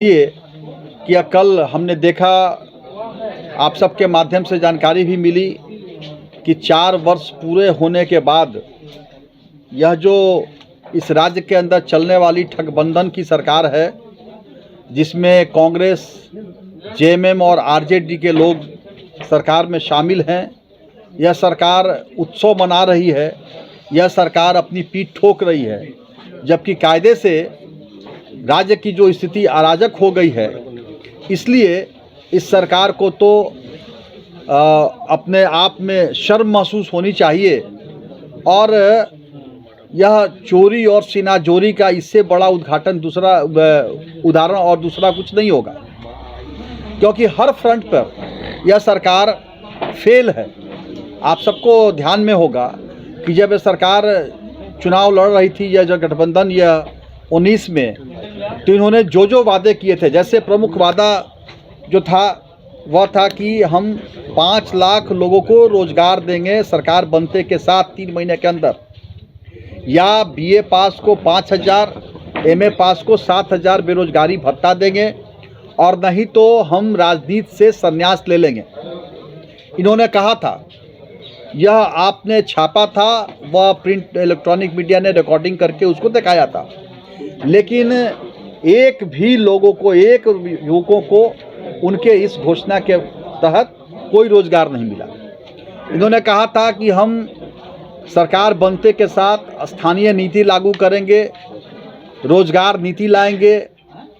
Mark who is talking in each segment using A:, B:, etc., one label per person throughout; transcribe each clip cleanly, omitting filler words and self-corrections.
A: ये कि कल हमने देखा, आप सबके माध्यम से जानकारी भी मिली कि 4 वर्ष पूरे होने के बाद यह जो इस राज्य के अंदर चलने वाली ठगबंधन की सरकार है, जिसमें कांग्रेस, जेएमएम और आरजेडी के लोग सरकार में शामिल हैं। यह सरकार उत्सव मना रही है, यह सरकार अपनी पीठ ठोक रही है, जबकि कायदे से राज्य की जो स्थिति अराजक हो गई है। इसलिए इस सरकार को तो अपने आप में शर्म महसूस होनी चाहिए और यह चोरी और सीनाजोरी का इससे बड़ा उदाहरण और दूसरा कुछ नहीं होगा, क्योंकि हर फ्रंट पर यह सरकार फेल है। आप सबको ध्यान में होगा कि जब यह सरकार चुनाव लड़ रही थी, यह जो गठबंधन यह 19 में, तो इन्होंने जो वादे किए थे, जैसे प्रमुख वादा जो था वह था कि हम 5 लाख लोगों को रोजगार देंगे सरकार बनते के साथ 3 महीने के अंदर, या बीए पास को 5,000, एमए पास को 7,000 बेरोजगारी भत्ता देंगे, और नहीं तो हम राजनीति से संन्यास ले लेंगे। इन्होंने कहा था, यह आपने छापा था, वह प्रिंट इलेक्ट्रॉनिक मीडिया ने रिकॉर्डिंग करके उसको दिखाया था, लेकिन एक भी लोगों को, एक युवकों को उनके इस घोषणा के तहत कोई रोजगार नहीं मिला। इन्होंने कहा था कि हम सरकार बनते के साथ स्थानीय नीति लागू करेंगे, रोजगार नीति लाएंगे,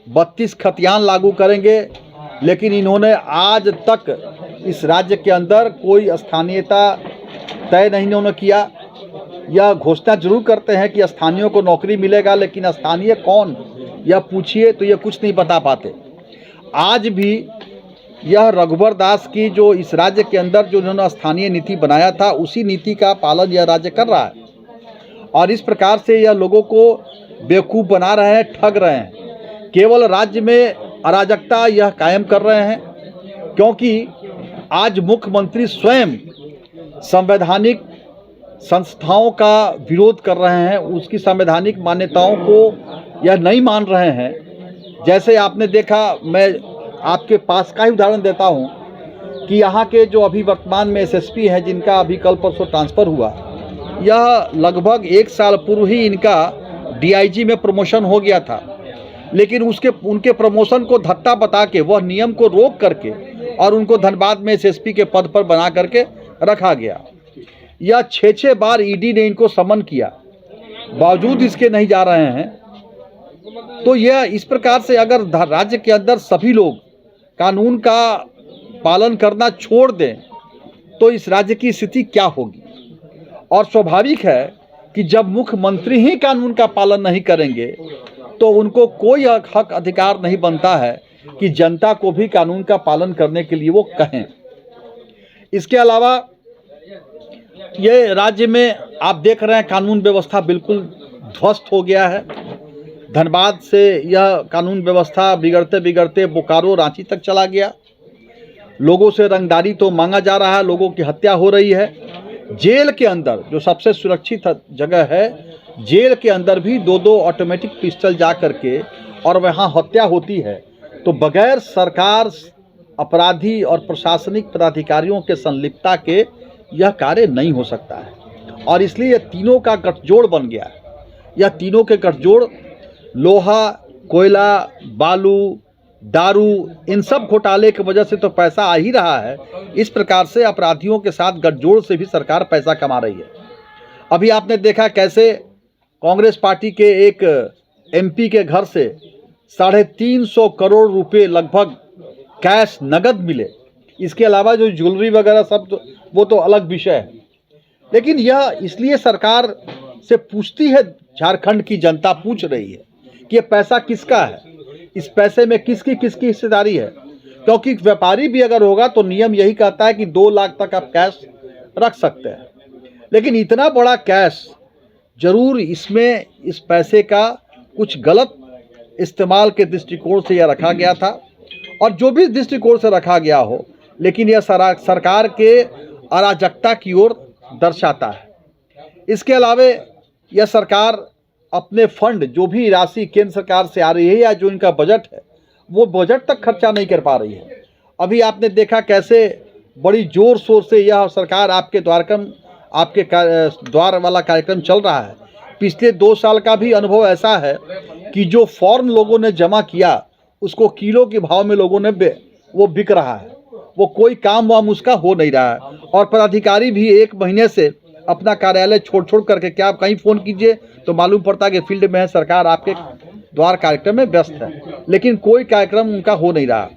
A: 32 खतियान लागू करेंगे, लेकिन इन्होंने आज तक इस राज्य के अंदर कोई स्थानीयता तय नहीं इन्होंने किया। यह घोषणा जरूर करते हैं कि स्थानीयों को नौकरी मिलेगा, लेकिन स्थानीय कौन, यह पूछिए तो यह कुछ नहीं बता पाते। आज भी यह रघुवर दास की जो इस राज्य के अंदर जो इन्होंने स्थानीय नीति बनाया था, उसी नीति का पालन यह राज्य कर रहा है, और इस प्रकार से यह लोगों को बेवकूफ़ बना रहे हैं, ठग रहे हैं। केवल राज्य में अराजकता यह कायम कर रहे हैं, क्योंकि आज मुख्यमंत्री स्वयं संवैधानिक संस्थाओं का विरोध कर रहे हैं, उसकी संवैधानिक मान्यताओं को यह नहीं मान रहे हैं। जैसे आपने देखा, मैं आपके पास का ही उदाहरण देता हूं कि यहाँ के जो अभी वर्तमान में एसएसपी हैं, जिनका अभी कल परसों ट्रांसफ़र हुआ, यह लगभग 1 साल पूर्व ही इनका डीआईजी में प्रमोशन हो गया था, लेकिन उनके प्रमोशन को धत्ता बता के, वह नियम को रोक करके, और उनको धनबाद में एसएसपी के पद पर बना करके रखा गया। यह 6 बार ईडी ने इनको समन किया, बावजूद इसके नहीं जा रहे हैं। तो यह इस प्रकार से अगर राज्य के अंदर सभी लोग कानून का पालन करना छोड़ दें, तो इस राज्य की स्थिति क्या होगी। और स्वाभाविक है कि जब मुख्यमंत्री ही कानून का पालन नहीं करेंगे, तो उनको कोई हक अधिकार नहीं बनता है कि जनता को भी कानून का पालन करने के लिए वो कहें। इसके अलावा ये राज्य में आप देख रहे हैं, कानून व्यवस्था बिल्कुल ध्वस्त हो गया है। धनबाद से यह कानून व्यवस्था बिगड़ते बिगड़ते बोकारो, रांची तक चला गया। लोगों से रंगदारी तो मांगा जा रहा है, लोगों की हत्या हो रही है। जेल के अंदर, जो सबसे सुरक्षित जगह है, जेल के अंदर भी 2-2 ऑटोमेटिक पिस्टल जा करके और वहाँ हत्या होती है। तो बगैर सरकार, अपराधी और प्रशासनिक पदाधिकारियों के संलिप्तता के यह कार्य नहीं हो सकता है, और इसलिए यह तीनों का गठजोड़ बन गया है। यह तीनों के गठजोड़, लोहा, कोयला, बालू, दारू, इन सब घोटाले की वजह से तो पैसा आ ही रहा है। इस प्रकार से अपराधियों के साथ गठजोड़ से भी सरकार पैसा कमा रही है। अभी आपने देखा कैसे कांग्रेस पार्टी के एक एमपी के घर से 350 करोड़ रुपए लगभग कैश नगद मिले। इसके अलावा जो ज्वेलरी वगैरह सब तो वो तो अलग विषय है, लेकिन यह इसलिए सरकार से पूछती है, झारखंड की जनता पूछ रही है कि ये पैसा किसका है, इस पैसे में किसकी किसकी हिस्सेदारी है। क्योंकि व्यापारी भी अगर होगा तो नियम यही कहता है कि 2 लाख तक आप कैश रख सकते हैं, लेकिन इतना बड़ा कैश, जरूर इसमें इस पैसे का कुछ गलत इस्तेमाल के दृष्टिकोण से यह रखा गया था, और जो भी दृष्टिकोण से रखा गया हो, लेकिन यह सरकार के अराजकता की ओर दर्शाता है। इसके अलावा यह सरकार अपने फंड, जो भी राशि केंद्र सरकार से आ रही है या जो इनका बजट है, वो बजट तक खर्चा नहीं कर पा रही है। अभी आपने देखा कैसे बड़ी ज़ोर शोर से यह सरकार आपके द्वार वाला कार्यक्रम चल रहा है। पिछले 2 साल का भी अनुभव ऐसा है कि जो फॉर्म लोगों ने जमा किया उसको किलो के भाव में लोगों ने वो बिक रहा है, वो कोई काम वाम उसका हो नहीं रहा है। और पदाधिकारी भी 1 महीने से अपना कार्यालय छोड़ करके, क्या आप कहीं फ़ोन कीजिए तो मालूम पड़ता है कि फील्ड में है, सरकार आपके द्वार कार्यक्रम में व्यस्त है, लेकिन कोई कार्यक्रम उनका हो नहीं रहा।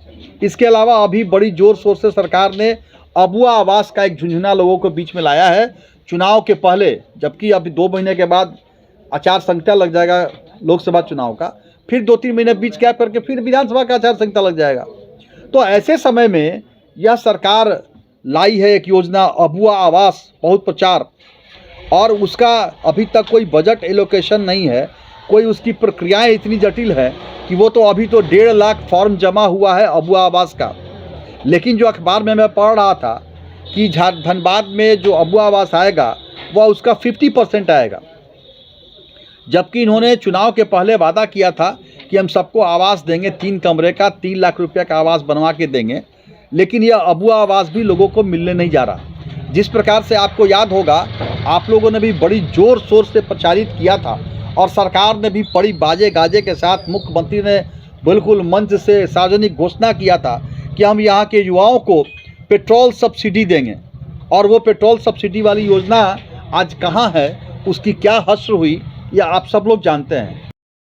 A: इसके अलावा अभी बड़ी ज़ोर शोर से सरकार ने अबुआ आवास का एक झुंझुना लोगों के बीच में लाया है चुनाव के पहले, जबकि अभी 2 महीने के बाद आचार संहिता लग जाएगा लोकसभा चुनाव का, फिर 2-3 महीने बीच गैप करके फिर विधानसभा का आचार संहिता लग जाएगा। तो ऐसे समय में यह सरकार लाई है एक योजना अबुआ आवास, बहुत प्रचार, और उसका अभी तक कोई बजट एलोकेशन नहीं है, कोई उसकी प्रक्रियाएं इतनी जटिल है कि वो तो अभी तो 1.5 लाख फॉर्म जमा हुआ है अबुआ आवास का। लेकिन जो अखबार में मैं पढ़ रहा था कि धनबाद में जो अबुआ आवास आएगा वह उसका 50% आएगा, जबकि इन्होंने चुनाव के पहले वादा किया था कि हम सबको आवास देंगे, 3 कमरे का 3 लाख रुपये का आवास बनवा के देंगे। लेकिन यह अबुआ आवास भी लोगों को मिलने नहीं जा रहा। जिस प्रकार से आपको याद होगा, आप लोगों ने भी बड़ी ज़ोर शोर से प्रचारित किया था और सरकार ने भी बड़ी बाजे गाजे के साथ, मुख्यमंत्री ने बिल्कुल मंच से सार्वजनिक घोषणा किया था कि हम यहाँ के युवाओं को पेट्रोल सब्सिडी देंगे। और वो पेट्रोल सब्सिडी वाली योजना आज कहाँ है, उसकी क्या हश्र हुई, यह आप सब लोग जानते हैं।